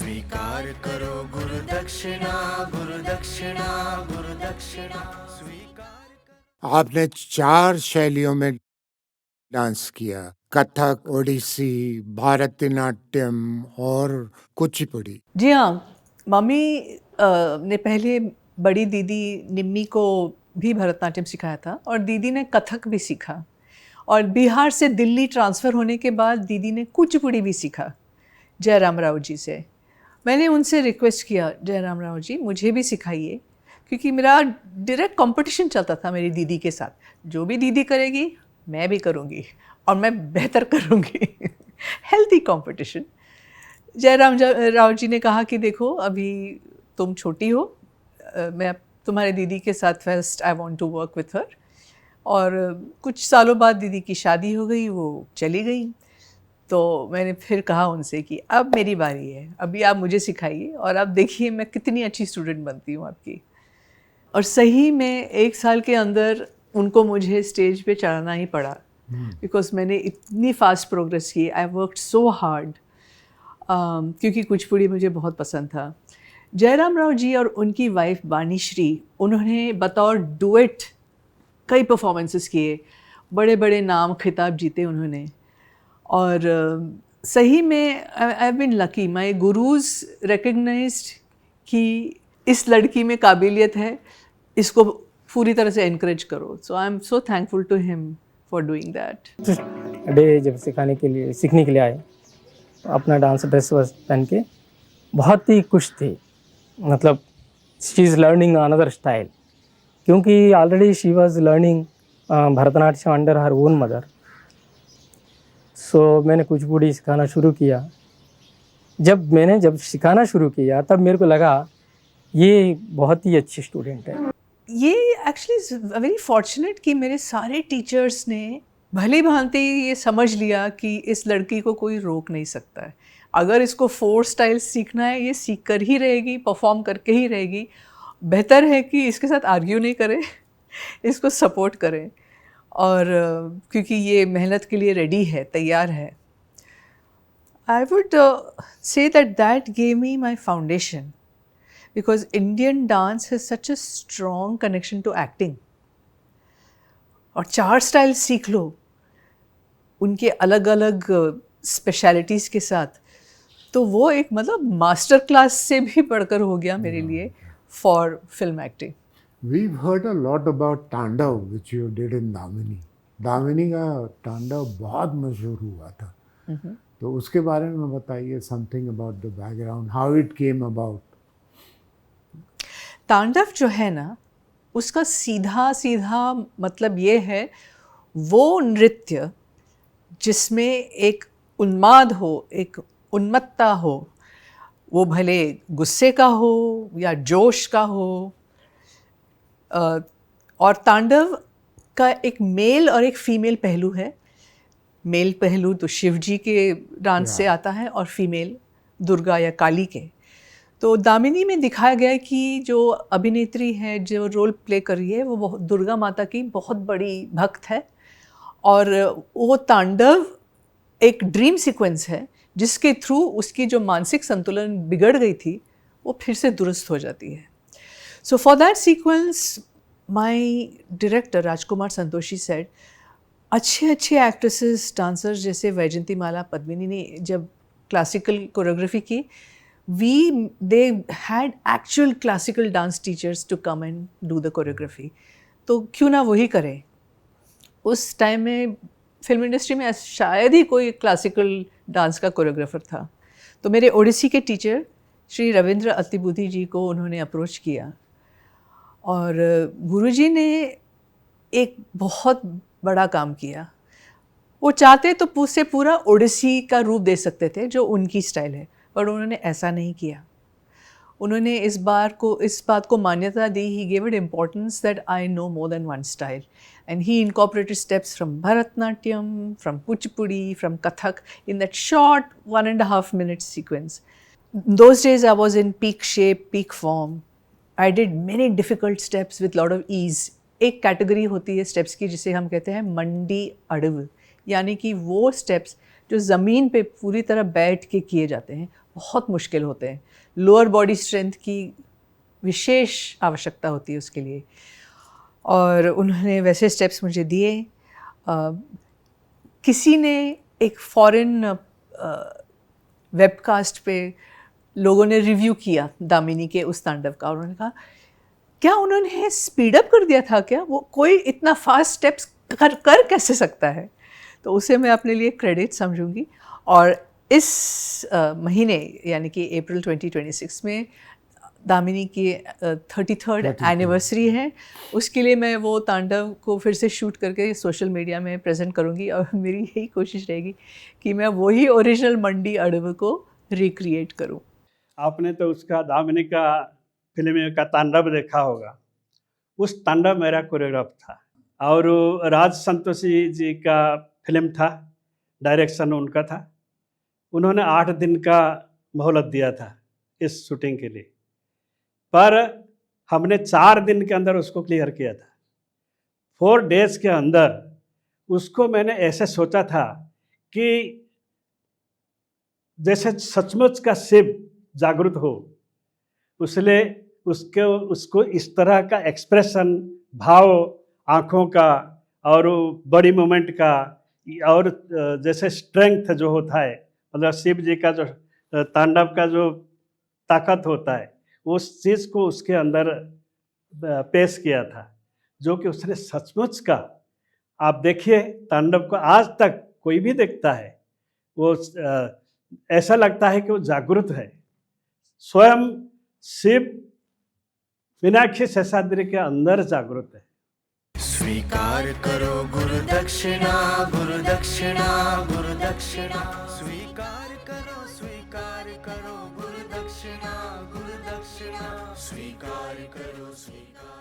स्वीकार करो गुरु दक्षिणा, गुरु दक्षिणा, गुरु दक्षिणा स्वीकार करो। आपने 4 शैलियों में डांस किया, कथक, ओडिसी, भारतनाट्यम और कुचिपुड़ी। जी हाँ, मम्मी ने पहले बड़ी दीदी निम्मी को भी भरतनाट्यम सिखाया था और दीदी ने कथक भी सीखा और बिहार से दिल्ली ट्रांसफ़र होने के बाद दीदी ने कुचिपुड़ी भी सीखा जयराम राव जी से। मैंने उनसे रिक्वेस्ट किया, जयराम राव जी मुझे भी सिखाइए, क्योंकि मेरा डायरेक्ट कंपटीशन चलता था मेरी दीदी के साथ। जो भी दीदी करेगी मैं भी करूँगी और मैं बेहतर करूँगी हेल्थी कंपटीशन। जयराम राव जी ने कहा कि देखो अभी तुम छोटी हो, मैं तुम्हारे दीदी के साथ first I want to work with her. और कुछ सालों बाद दीदी की शादी हो गई, वो चली गई। तो मैंने फिर कहा उनसे कि अब मेरी बारी है, अभी आप मुझे सिखाइए और आप देखिए मैं कितनी अच्छी स्टूडेंट बनती हूँ आपकी। और सही में 1 साल के अंदर उनको मुझे स्टेज पे चढ़ाना ही पड़ा, बिकॉज मैंने इतनी फास्ट प्रोग्रेस की। आई वर्कड सो हार्ड, क्योंकि कुचिपुड़ी मुझे बहुत पसंद था। जयराम राव जी और उनकी वाइफ बानीश्री, उन्होंने बतौर डुएट कई परफॉर्मेंसेस किए, बड़े बड़े नाम खिताब जीते उन्होंने। और सही में I have been lucky, my gurus recognised कि इस लड़की में काबिलियत है, इसको पूरी तरह से एनकरेज करो। So I am so thankful to him for doing that. Day जब सीखने के लिए आए, अपना डांस ड्रेस पहन के बहुत ही खुश थी। मतलब she is learning another style, क्योंकि already she was learning Bharatanatyam under her own mother. So मैंने कुचिपुड़ी सिखाना शुरू किया। जब सिखाना शुरू किया तब मेरे को लगा ये बहुत ही अच्छी स्टूडेंट है। ये एक्चुअली वेरी फॉर्चुनेट कि मेरे सारे टीचर्स ने भली भांति ये समझ लिया कि इस लड़की को कोई रोक नहीं सकता है। अगर इसको 4 स्टाइल सीखना है, ये सीख कर ही रहेगी, परफॉर्म करके ही रहेगी। बेहतर है कि इसके साथ आर्ग्यू नहीं करें इसको सपोर्ट करें। और क्योंकि ये मेहनत के लिए रेडी है, तैयार है। I would say that gave me my foundation, because Indian dance has such a strong connection to acting. और 4 स्टाइल सीख लो उनके अलग अलग स्पेशलिटीज़ के साथ, तो वो एक मतलब मास्टर क्लास से भी बढ़कर हो गया मेरे लिए for film acting. We've heard a lot about तांडव which you did in Damini. Damini का तांडव बहुत मशहूर हुआ था, तो उसके बारे में बताइए, something about the background, how it came about. तांडव जो है ना, उसका सीधा सीधा मतलब ये है, वो नृत्य जिसमें एक उन्माद हो, एक उन्मत्तता हो, वो भले गुस्से का हो या जोश का हो। और तांडव का एक मेल और एक फीमेल पहलू है। मेल पहलू तो शिव जी के डांस से आता है और फीमेल दुर्गा या काली के। तो दामिनी में दिखाया गया है कि जो अभिनेत्री है, जो रोल प्ले कर रही है, वो दुर्गा माता की बहुत बड़ी भक्त है। और वो तांडव एक ड्रीम सीक्वेंस है जिसके थ्रू उसकी जो मानसिक संतुलन बिगड़ गई थी वो फिर से दुरुस्त हो जाती है। So for that sequence my director Rajkumar Santoshi said, अच्छे अच्छे एक्ट्रेसेस, डांसर्स जैसे वैजयंती माला, पद्मिनी ने जब क्लासिकल कोरियोग्राफी की, they had actual classical dance teachers to come and do the choreography. तो क्यों ना वही करें। उस टाइम में फिल्म इंडस्ट्री में शायद ही कोई क्लासिकल डांस का कोरियोग्राफर था। तो मेरे ओडिसी के टीचर श्री रविंद्र अतिबुद्धि जी को उन्होंने अप्रोच किया और गुरुजी ने एक बहुत बड़ा काम किया। वो चाहते तो उससे पूरा ओडिसी का रूप दे सकते थे जो उनकी स्टाइल है, पर उन्होंने ऐसा नहीं किया। उन्होंने इस बात को मान्यता दी। He gave it importance that I know more than one style, and he incorporated steps from Bharatanatyam, from Kuchipudi, from Kathak in that short 1.5 minute sequence. Those days I was in peak shape, peak form. I did many difficult steps with lot of ease. एक category होती है steps की जिसे हम कहते हैं मंडी अड़व, यानी कि वो स्टेप्स जो ज़मीन पे पूरी तरह बैठ के किए जाते हैं, बहुत मुश्किल होते हैं। लोअर बॉडी स्ट्रेंथ की विशेष आवश्यकता होती है उसके लिए, और उन्होंने वैसे स्टेप्स मुझे दिए। किसी ने एक फॉरेन वेबकास्ट पे लोगों ने रिव्यू किया दामिनी के उस तांडव का, और उन्होंने कहा क्या उन्होंने स्पीड अप कर दिया था क्या, वो कोई इतना फास्ट स्टेप्स कर कैसे सकता है। तो उसे मैं अपने लिए क्रेडिट समझूंगी। और इस महीने यानी कि अप्रैल 2026 में दामिनी की 33rd एनिवर्सरी है, उसके लिए मैं वो तांडव को फिर से शूट करके सोशल मीडिया में प्रेजेंट करूँगी, और मेरी यही कोशिश रहेगी कि मैं वही ओरिजिनल मंडी अडव को रिक्रिएट करूँ। आपने तो उसका दामिनी का फिल्म का तांडव देखा होगा, उस तांडव मेरा कोरियोग्राफ था। और राज संतोषी जी का फिल्म था, डायरेक्शन उनका था। उन्होंने 8 दिन का मोहलत दिया था इस शूटिंग के लिए, पर हमने 4 दिन के अंदर उसको क्लियर किया था। 4 डेज के अंदर उसको मैंने ऐसे सोचा था कि जैसे सचमुच का शिव जागृत हो, उसलिए उसको इस तरह का एक्सप्रेशन, भाव आँखों का और बॉडी मूवमेंट का, और जैसे स्ट्रेंथ जो होता है, मतलब शिव जी का जो तांडव का जो ताकत होता है, उस चीज़ को उसके अंदर पेश किया था, जो कि उसने सचमुच का, आप देखिए तांडव को आज तक कोई भी देखता है, वो ऐसा लगता है कि वो जागृत है। स्वयं शिव मीनाक्षी शेषाद्री के अंदर जागृत है। स्वीकार करो गुरु दक्षिणा, गुरु दक्षिणा, गुरु दक्षिणा। स्वीकार करो गुरु दक्षिणा, गुरु दक्षिणा। स्वीकार करो, स्वीकार